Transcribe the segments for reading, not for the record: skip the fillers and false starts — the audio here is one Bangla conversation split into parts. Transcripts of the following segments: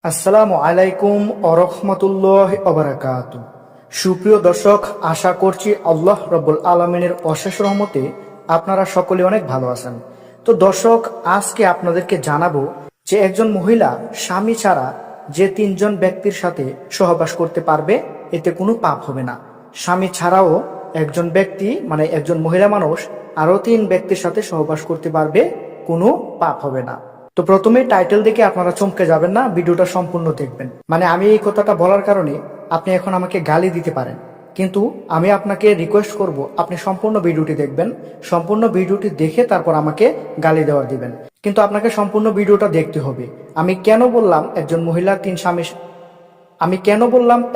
আসসালামু আলাইকুম ওয়া বারাকাতুহু। সুপ্রিয় দর্শক, আশা করছি আল্লাহ রাব্বুল আলামিনের অশেষ রহমতে আপনারা সকলে অনেক ভালো আছেন। তো দর্শক, আজকে আপনাদেরকে জানাবো যে একজন মহিলা স্বামী ছাড়া যে তিনজন ব্যক্তির সাথে সহবাস করতে পারবে, এতে কোনো পাপ হবে না। স্বামী ছাড়াও একজন ব্যক্তি মানে একজন মহিলা মানুষ আরো তিন ব্যক্তির সাথে সহবাস করতে পারবে, কোনো পাপ হবে না। তো প্রথমে টাইটেল দেখে আপনারা চমকে যাবেন না, ভিডিওটা সম্পূর্ণ দেখবেন। মানে আমি এই কথাটা বলার কারণে আপনি এখন আমাকে গালি দিতে পারেন, কিন্তু আমি আপনাকে রিকোয়েস্ট করব আপনি সম্পূর্ণ ভিডিওটি দেখবেন। সম্পূর্ণ ভিডিওটি দেখে তারপর আমাকে গালি দেওয়ার দিবেন, কিন্তু আপনাকে সম্পূর্ণ ভিডিওটা দেখতে হবে। আমি কেন বললাম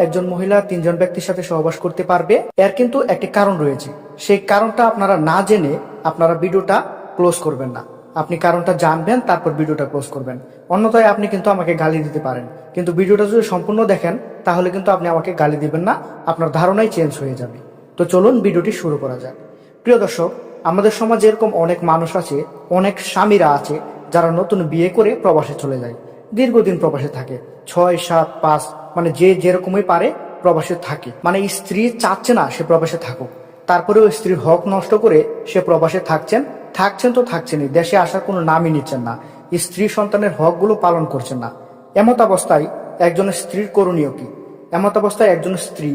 একজন মহিলা তিনজন ব্যক্তির সাথে সহবাস করতে পারবে, এর কিন্তু একটি কারণ রয়েছে। সেই কারণটা আপনারা না জেনে আপনারা ভিডিওটা ক্লোজ করবেন না। আপনি কারণটা জানবেন, তারপর ভিডিওটা ক্লোজ করবেন। অন্যথায় আপনি কিন্তু আমাকে গালি দিতে পারেন, কিন্তু ভিডিওটা যদি সম্পূর্ণ দেখেন তাহলে কিন্তু আপনি আমাকে গালি দিবেন না, আপনার ধারণাই চেঞ্জ হয়ে যাবে। তো চলুন ভিডিওটি শুরু করা যাক। প্রিয় দর্শক, আমাদের সমাজে এরকম অনেক মানুষ আছে, অনেক স্বামীরা আছে যারা নতুন বিয়ে করে প্রবাসে চলে যায়, দীর্ঘদিন প্রবাসে থাকে, 6, 7, 5 মানে যে যেরকমই পারে প্রবাসে থাকে। মানে স্ত্রী চাচ্ছে না সে প্রবাসে থাকুক, তারপরেও স্ত্রীর হক নষ্ট করে সে প্রবাসে থাকছেন তো থাকছেনই, দেশে আসার কোনো নামই নিচ্ছেন না, স্ত্রী সন্তানের হকগুলো পালন করছেন না। এমত অবস্থায় একজন স্ত্রীর করণীয় কি? এমত অবস্থায় একজন স্ত্রী,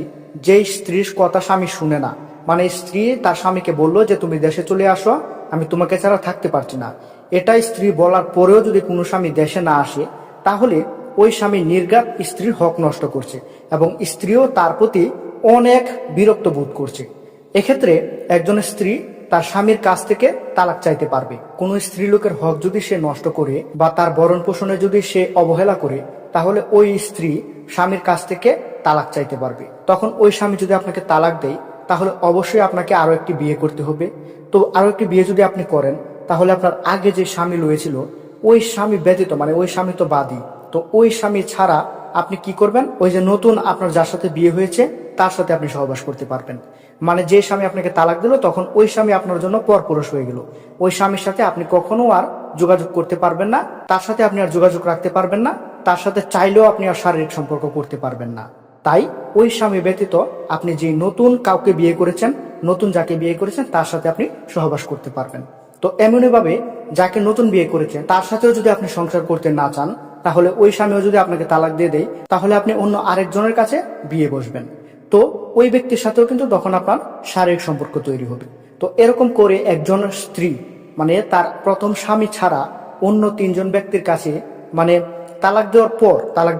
যেই স্ত্রীর কথা স্বামী শুনে না, মানে স্ত্রী তার স্বামীকে বললো যে তুমি দেশে চলে আসো, আমি তোমাকে ছাড়া থাকতে পারছি না, এটাই স্ত্রী বলার পরেও যদি কোনো স্বামী দেশে না আসে, তাহলে ওই স্বামী নির্ঘাত স্ত্রীর হক নষ্ট করছে এবং স্ত্রীও তার প্রতি অনেক বিরক্ত বোধ করছে। এক্ষেত্রে একজন স্ত্রী তার স্বামীর কাছ থেকে তালাক চাইতে পারবে। কোন স্ত্রী লোকের হক যদি সে নষ্ট করে বা তার ভরণ পোষণে যদি সে অবহেলা করে, তাহলে ওই স্ত্রী স্বামীর কাছ থেকে তালাক চাইতে পারবে। তখন ওই স্বামী যদি আপনাকে তালাক দেয়, তাহলে অবশ্যই আপনাকে আরো একটি বিয়ে করতে হবে। তো আরো একটি বিয়ে যদি আপনি করেন, তাহলে আপনার আগে যে স্বামী রয়েছিল ওই স্বামী ব্যতীত, মানে ওই স্বামী তো বাদী, তো ওই স্বামী ছাড়া আপনি কি করবেন, ওই যে নতুন আপনার যার সাথে বিয়ে হয়েছে তার সাথে আপনি সহবাস করতে পারবেন। মানে যে স্বামী আপনাকে তালাক দিল, তখন ওই স্বামী আপনার জন্য পরপুরুষ হয়ে গেল। ওই স্বামীর সাথে আপনি কখনো আর যোগাযোগ করতে পারবেন না, তার সাথে আপনি আর যোগাযোগ রাখতে পারবেন না, তার সাথে চাইলেও আপনি আর শারীরিক সম্পর্ক করতে পারবেন না। তাই ওই স্বামী ব্যতীত আপনি যে নতুন কাউকে বিয়ে করেছেন, নতুন যাকে বিয়ে করেছেন তার সাথে আপনি সহবাস করতে পারবেন। তো এমনই ভাবে যাকে নতুন বিয়ে করেছেন তার সাথেও যদি আপনি সংসার করতে না চান, তাহলে ওই স্বামীও যদি আপনাকে তালাক দিয়ে দেয়, তাহলে আপনি অন্য আরেকজনের কাছে বিয়ে বসবেন। তো ওই ব্যক্তির সাথেও কিন্তু তখন আপনার শারীরিক সম্পর্ক তৈরি হবে। তো এরকম করে একজন স্ত্রী মানে তার প্রথম স্বামী ছাড়া অন্য তিনজন ব্যক্তির কাছে, মানে তালাক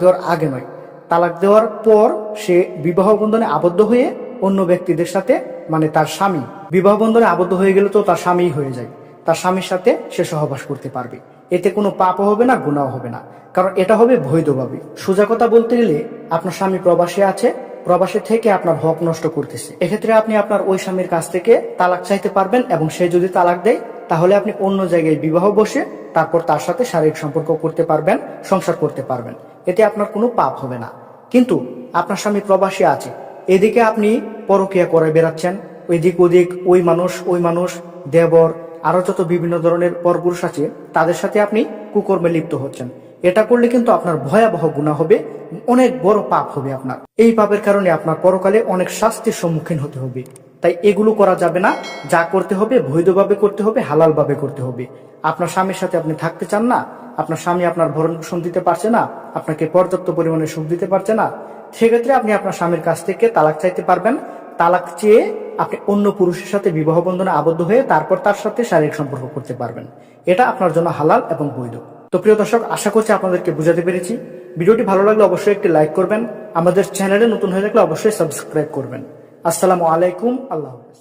দেওয়ার আগে নয়, তালাক দেওয়ার পর সে বিবাহ বন্ধনে আবদ্ধ হয়ে অন্য ব্যক্তিদের সাথে, মানে তার স্বামী বিবাহ বন্ধনে আবদ্ধ হয়ে গেলে তো তার স্বামী হয়ে যায়, তার স্বামীর সাথে সে সহবাস করতে পারবে। এতে কোনো পাপও হবে না, গুনাহ হবে না, কারণ এটা হবে বৈধভাবে। সোজা কথা বলতে গেলে আপনার স্বামী প্রবাসে আছে, প্রবাসে থেকে আপনার হক নষ্ট করতেছে, এক্ষেত্রে আপনি আপনার ওই স্বামীর কাছ থেকে তালাক চাইতে পারবেন এবং সে যদি তালাক দেয়, তাহলে আপনি অন্য জায়গায় বিবাহ বসে তারপর তার সাথে শারীরিক সম্পর্ক করতে পারবেন, সংসার করতে পারবেন। এতে আপনার কোনো পাপ হবে না। কিন্তু আপনার স্বামী প্রবাসী আছে, এদিকে আপনি পরকীয়া করে বেড়াচ্ছেন, ওইদিক ওদিক ওই মানুষ দেবর আরো যত বিভিন্ন ধরনের পরপুরুষ আছে তাদের সাথে আপনি কুকর্মে লিপ্ত হচ্ছেন। এটা করলে কিন্তু আপনার ভয়াবহ গুনাহ হবে, অনেক বড় পাপ হবে আপনার। এই পাপের কারণে আপনার পরকালে অনেক শাস্তির সম্মুখীন হতে হবে। তাই এগুলো করা যাবে না। যা করতে হবে বৈধভাবে করতে হবে, হালাল ভাবে করতে হবে। আপনার স্বামীর সাথে আপনি থাকতে চান না, আপনার স্বামী আপনার ভরণ পোষণ দিতে পারছে না, আপনাকে পর্যাপ্ত পরিমাণে সুখ দিতে পারছে না, সেক্ষেত্রে আপনি আপনার স্বামীর কাছ থেকে তালাক চাইতে পারবেন। তালাক চেয়ে আপনি অন্য পুরুষের সাথে বিবাহ বন্ধনে আবদ্ধ হয়ে তারপর তার সাথে শারীরিক সম্পর্ক করতে পারবেন। এটা আপনার জন্য হালাল এবং বৈধ। তো প্রিয় দর্শক, আশা করছি আপনাদেরকে বুঝাতে পেরেছি। ভিডিওটি ভালো লাগলে অবশ্যই একটি লাইক করবেন, আমাদের চ্যানেলে নতুন হয়ে থাকলে অবশ্যই সাবস্ক্রাইব করবেন। আসসালামু আলাইকুম, আল্লাহ হাফেজ।